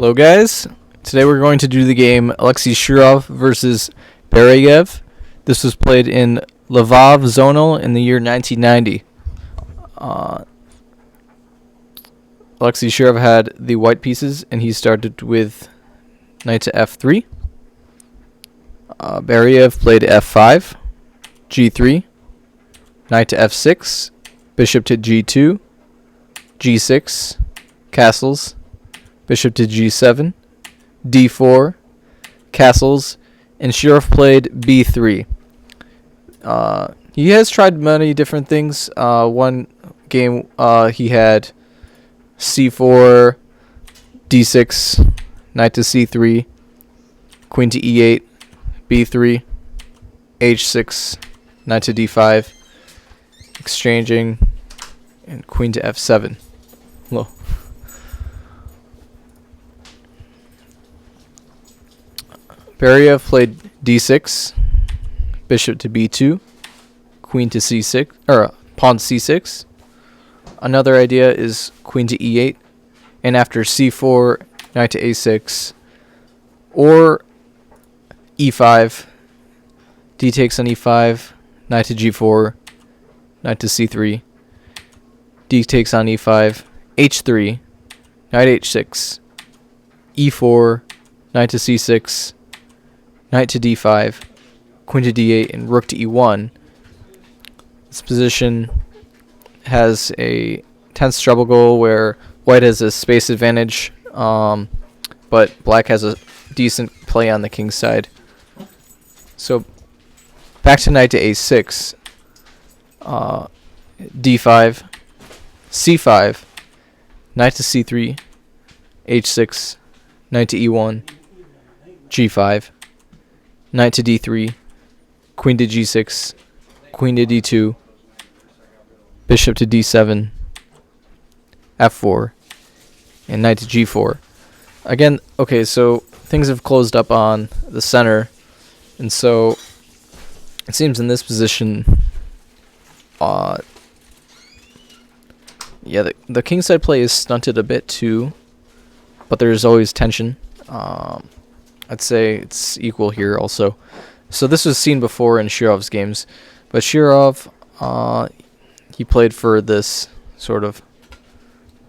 Hello guys, today we're going to do the game Alexei Shirov versus Beriev. This was played in Lvov Zonal in the year 1990. Alexei Shirov had the white pieces and he started with knight to f3. Beriev played f5, g3, knight to f6, bishop to g2, g6, castles, bishop to g7, d4, castles, and Shirov played b3. He has tried many different things. One game he had c4, d6, knight to c3, queen to e8, b3, h6, knight to d5, exchanging, and queen to f7. Low. Beriev played d6, bishop to b2, queen to c6, or pawn to c6. Another idea is queen to e8, and after c4, knight to a6, or e5, d takes on e5, knight to g4, knight to c3, d takes on e5, h3, knight h6, e4, knight to c6, knight to d5, queen to d8, and rook to e1. This position has a tense treble goal where white has a space advantage, but black has a decent play on the king's side. So back to knight to a6, d5, c5, knight to c3, h6, knight to e1, g5, knight to d3, queen to g6, queen to d2, bishop to d7, f4, and knight to g4. Again, okay, so things have closed up on the center, and so it seems in this position, the kingside play is stunted a bit too, but there's always tension. I'd say it's equal here also. So this was seen before in Shirov's games, but Shirov, he played for this sort of,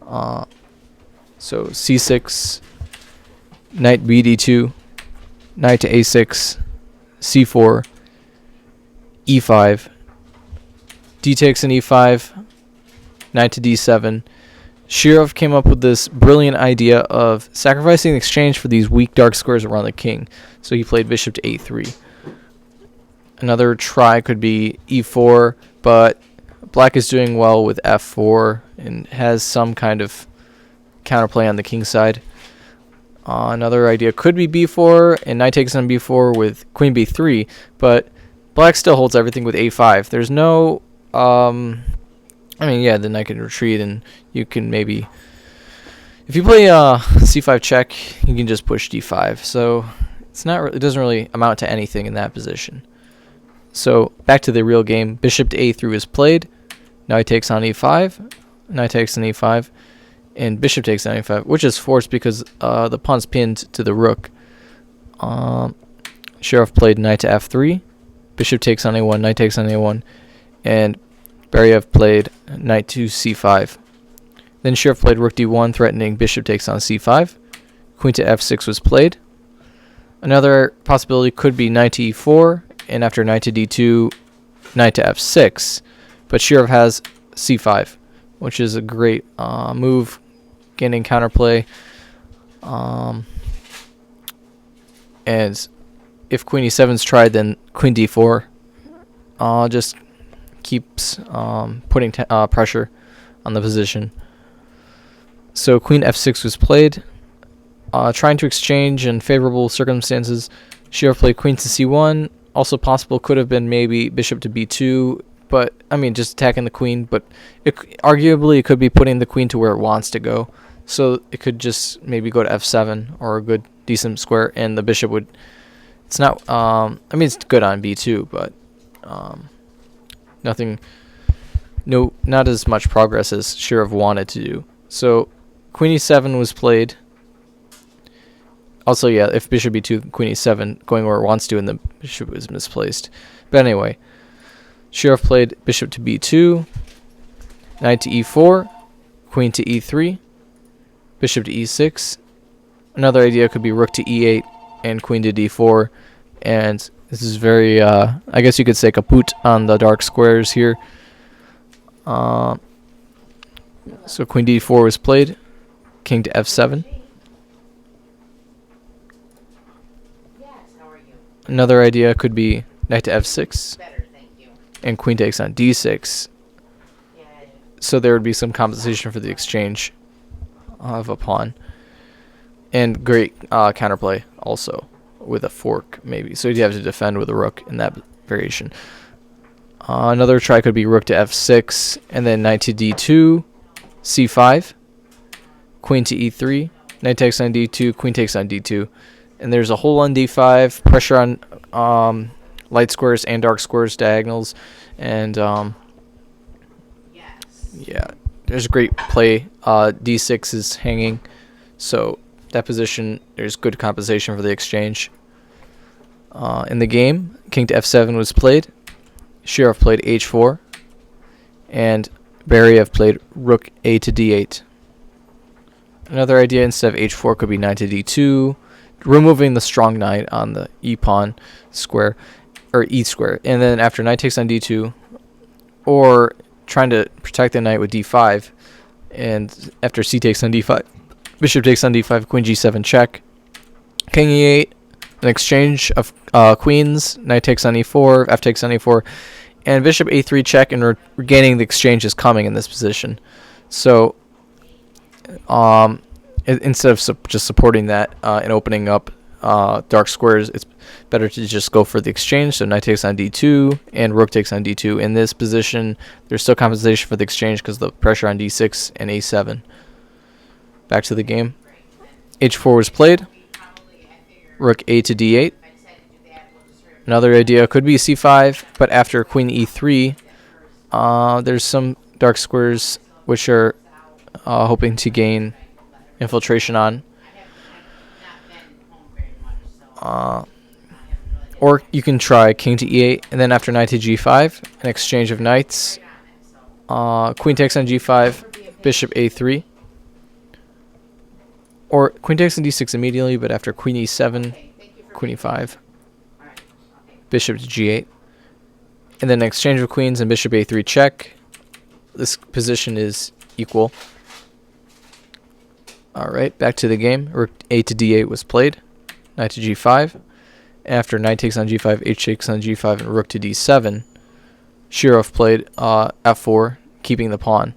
so c6, knight bd2, knight to a6, c4, e5, d takes an e5, knight to d7. Shirov came up with this brilliant idea of sacrificing in exchange for these weak dark squares around the king. So he played bishop to a3. Another try could be e4, but black is doing well with f4 and has some kind of counterplay on the king side. Another idea could be b4 and knight takes on b4 with queen b3, but black still holds everything with a5. There's no the knight can retreat, and you can maybe, if you play c5 check, you can just push d5. So it doesn't really amount to anything in that position. So back to the real game. Bishop to a3 is played. Knight takes on e5. Knight takes on e5, and bishop takes on e5, which is forced because the pawn's pinned to the rook. Shirov played knight to f3. Bishop takes on a1. Knight takes on a1, and Beriev played knight to c5. Then Shirov played rook d1, threatening bishop takes on c5. Queen to f6 was played. Another possibility could be knight to e4, and after knight to d2, knight to f6. But Shirov has c5, which is a great move, gaining counterplay. And if queen e7 is tried, then queen d4 just keeps putting pressure on the position. So queen f6 was played. Trying to exchange in favorable circumstances, Shirov played queen to c1. Also possible could have been maybe bishop to b2, but just attacking the queen. But arguably it could be putting the queen to where it wants to go. So it could just maybe go to f7 or a good decent square, and the bishop would. It's not. It's good on b2, but nothing. No, not as much progress as Shirov wanted to do. So queen e7 was played. Also, yeah, if bishop b2, queen e7, going where it wants to, and the bishop is misplaced. But anyway, Shirov played bishop to b2, knight to e4, queen to e3, bishop to e6. Another idea could be rook to e8 and queen to d4. And this is very, I guess you could say kaput on the dark squares here. So queen d4 was played, king to f7. Another idea could be knight to f6 and queen takes on d6. So there would be some compensation for the exchange of a pawn. And great counterplay also with a fork maybe. So you'd have to defend with a rook in that variation. Another try could be rook to f6 and then knight to d2, c5, queen to e3, knight takes on d2, queen takes on d2. And there's a hole on d5, pressure on light squares and dark squares, diagonals, and yeah, there's a great play. d6 is hanging, so that position, there's good compensation for the exchange. In the game, king to f7 was played, Shirov played h4, and Beriev played rook a to d8. Another idea instead of h4 could be knight to d2, removing the strong knight on the e-pawn square, or e square, and then after knight takes on d2, or trying to protect the knight with d5, and after c takes on d5, bishop takes on d5, queen g7 check, king e8, an exchange of queens, knight takes on e4, f takes on e4, and bishop a3 check, and regaining the exchange is coming in this position. So instead of just supporting that and opening up dark squares, it's better to just go for the exchange. So knight takes on d2 and rook takes on d2. In this position, there's still compensation for the exchange because of the pressure on d6 and a7. Back to the game. h4 was played. Rook a to d8. Another idea could be c5, but after queen e3, there's some dark squares which are hoping to gain infiltration on. Or you can try king to e8, and then after knight to g5, an exchange of knights. Queen takes on g5, bishop a3. Or queen takes on d6 immediately, but after queen e7, queen e5, bishop to g8. And then an exchange of queens and bishop a3 check. This position is equal. Alright, back to the game. Rook a to d8 was played. Knight to g5. After knight takes on g5, h takes on g5, and rook to d7, Shirov played f4, keeping the pawn.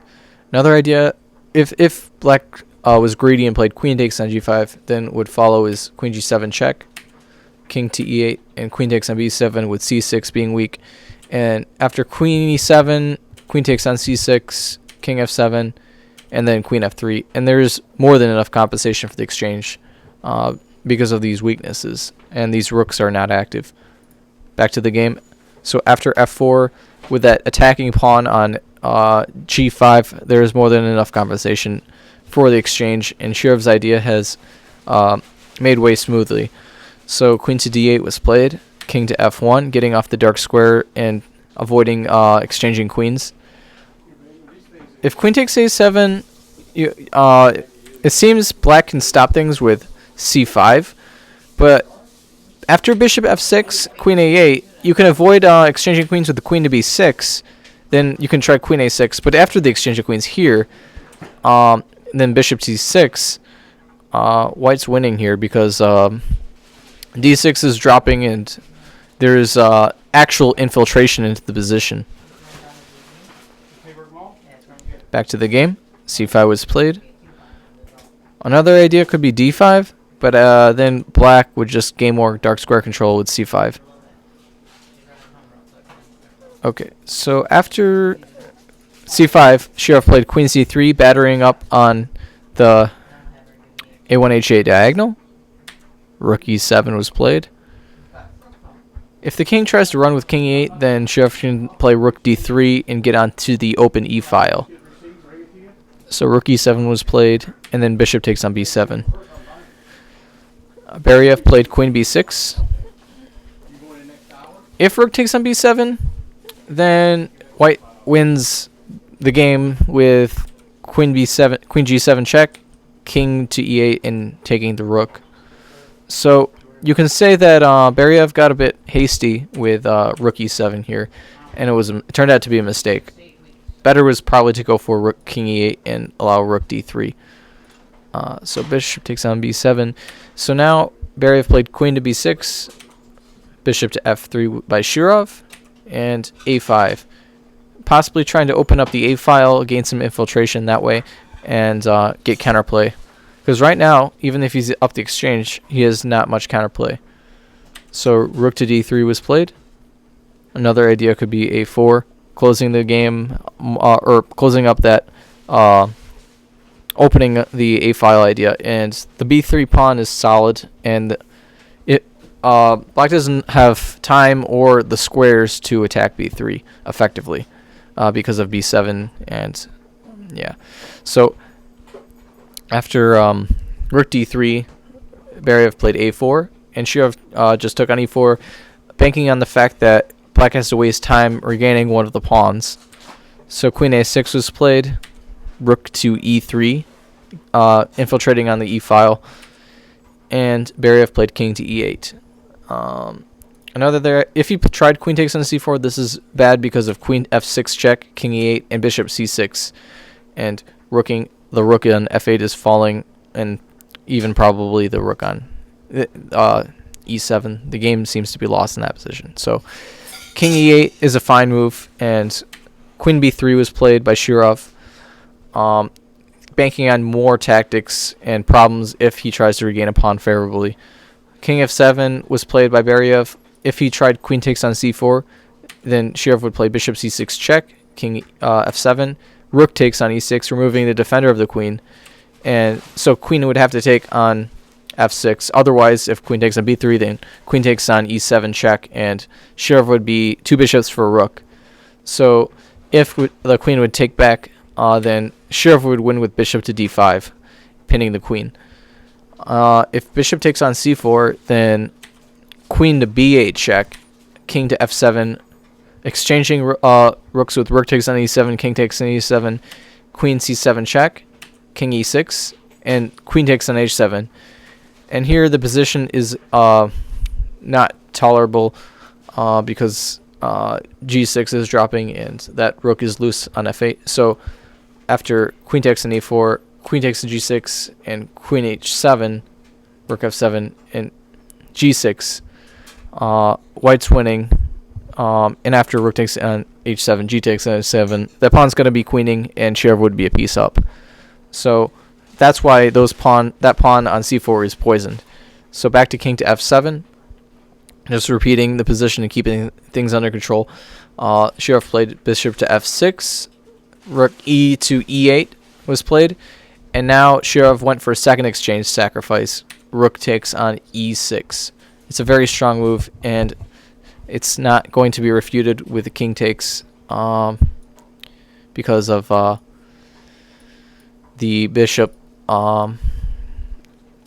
Another idea, if black was greedy and played queen takes on g5, then would follow is queen g7 check, king to e8, and queen takes on b7 with c6 being weak. And after queen e7, queen takes on c6, king f7, and then queen f3. And there's more than enough compensation for the exchange because of these weaknesses. And these rooks are not active. Back to the game. So after f4, with that attacking pawn on g5, there is more than enough compensation for the exchange. And Shirov's idea has made way smoothly. So queen to d8 was played. King to f1, getting off the dark square and avoiding exchanging queens. If queen takes a7, it seems black can stop things with c5, but after bishop f6, queen a8, you can avoid exchanging queens with the queen to b6. Then you can try queen a6, but after the exchange of queens here, then bishop c6, white's winning here because d6 is dropping and there's actual infiltration into the position. Back to the game. c5 was played. Another idea could be d5, but then black would just gain more dark square control with c5. Okay, so after c5, Shirov played queen c3, battering up on the a1 diagonal. Rook e7 was played. If the king tries to run with king e8, then Shirov can play rook d3 and get onto the open e file. So rook e7 was played, and then bishop takes on b7. Beriev played queen b6. If rook takes on b7, then white wins the game with queen b7, queen g7 check, king to e8, and taking the rook. So you can say that Beriev got a bit hasty with rook e7 here, and it turned out to be a mistake. Better was probably to go for rook king e8 and allow rook d3. So bishop takes on b7. So now Beriev played queen to b6, bishop to f3 by Shirov, and a5. Possibly trying to open up the a file, gain some infiltration that way, and get counterplay. Because right now, even if he's up the exchange, he has not much counterplay. So rook to d3 was played. Another idea could be a4, closing the game, or closing up that, opening the a file idea. And the b3 pawn is solid, and black doesn't have time or the squares to attack b3 effectively because of b7, and yeah. So after rook d3, Beriev played a4, and Shirov just took on e4, banking on the fact that black has to waste time regaining one of the pawns. So queen a6 was played, rook to e3, infiltrating on the e file, and Beriev played king to e8. If he tried queen takes on c4, this is bad because of queen f6 check, king e8, and bishop c6, and the rook on f8 is falling, and even probably the rook on e7. The game seems to be lost in that position. So king e8 is a fine move, and queen b3 was played by Shirov, banking on more tactics and problems if he tries to regain a pawn favorably. King f7 was played by Beriev. If he tried queen takes on c4, then Shirov would play bishop c6 check, king f7, rook takes on e6, removing the defender of the queen. And so queen would have to take on f6. Otherwise, if queen takes on b3, then queen takes on e7 check, and Shirov would be two bishops for a rook. So if the queen would take back, then Shirov would win with bishop to d5, pinning the queen. If bishop takes on c4, then queen to b8 check, king to f7, exchanging rooks with rook takes on e7, king takes on e7, queen c7 check, king e6, and queen takes on h7. And here the position is not tolerable because g6 is dropping and that rook is loose on f8. So after queen takes on e4, queen takes on g6, and queen h7, rook f7, and g6, white's winning. And after rook takes on h7, g takes on h7, that pawn's going to be queening, and Shirov would be a piece up. So that's why that pawn on c4 is poisoned. So back to king to f7. Just repeating the position and keeping things under control. Shirov played bishop to f6. Rook e to e8 was played. And now Shirov went for a second exchange sacrifice. Rook takes on e6. It's a very strong move, and it's not going to be refuted with the king takes because of the bishop going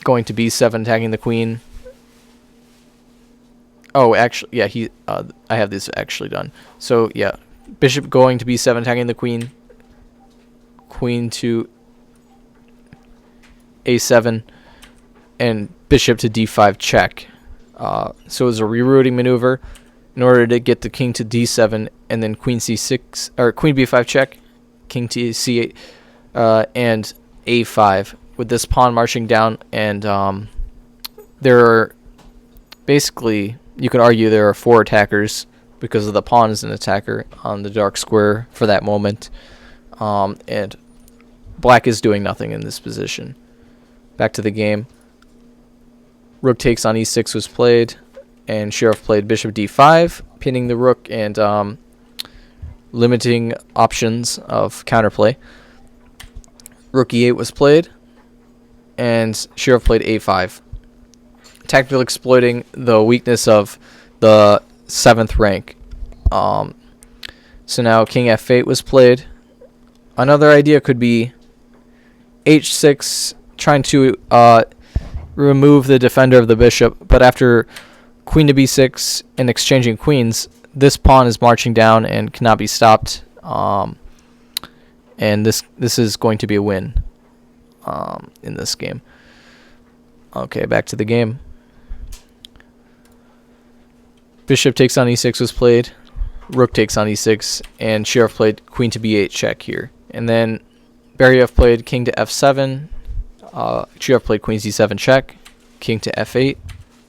to b7, attacking the queen. Oh, actually, yeah, I have this actually done. So, yeah, bishop going to b7, attacking the queen. Queen to a7, and bishop to d5 check. So it was a rerouting maneuver in order to get the king to d7, and then queen c6, or queen b5 check, king to c8, and a5, with this pawn marching down. And there are basically, you could argue there are four attackers because of the pawn is an attacker on the dark square for that moment. And black is doing nothing in this position. Back to the game. Rook takes on e6 was played, and Shirov played bishop d5, pinning the rook and limiting options of counterplay. Rook e8 was played, and Shirov played a5, tactically exploiting the weakness of the 7th rank. So now king f8 was played. Another idea could be h6, trying to remove the defender of the bishop, but after queen to b6 and exchanging queens, this pawn is marching down and cannot be stopped. And this is going to be a win in this game. Okay, back to the game. Bishop takes on e6 was played. Rook takes on e6, and Shirov played queen to b8 check here. And then Beriev played king to f7. Shirov played queen c7 check, king to f8,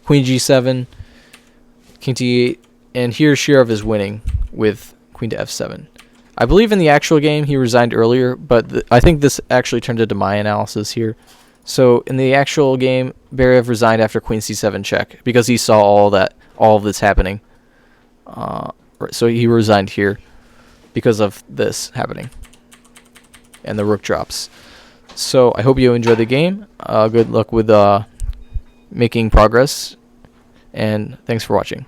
queen g7, king to e8, and here Shirov is winning with queen to f7. I believe in the actual game he resigned earlier, but I think this actually turned into my analysis here. So in the actual game, Beriev resigned after queen c7 check because he saw all of this happening. So he resigned here because of this happening and the rook drops. So I hope you enjoy the game. Good luck with making progress, and thanks for watching.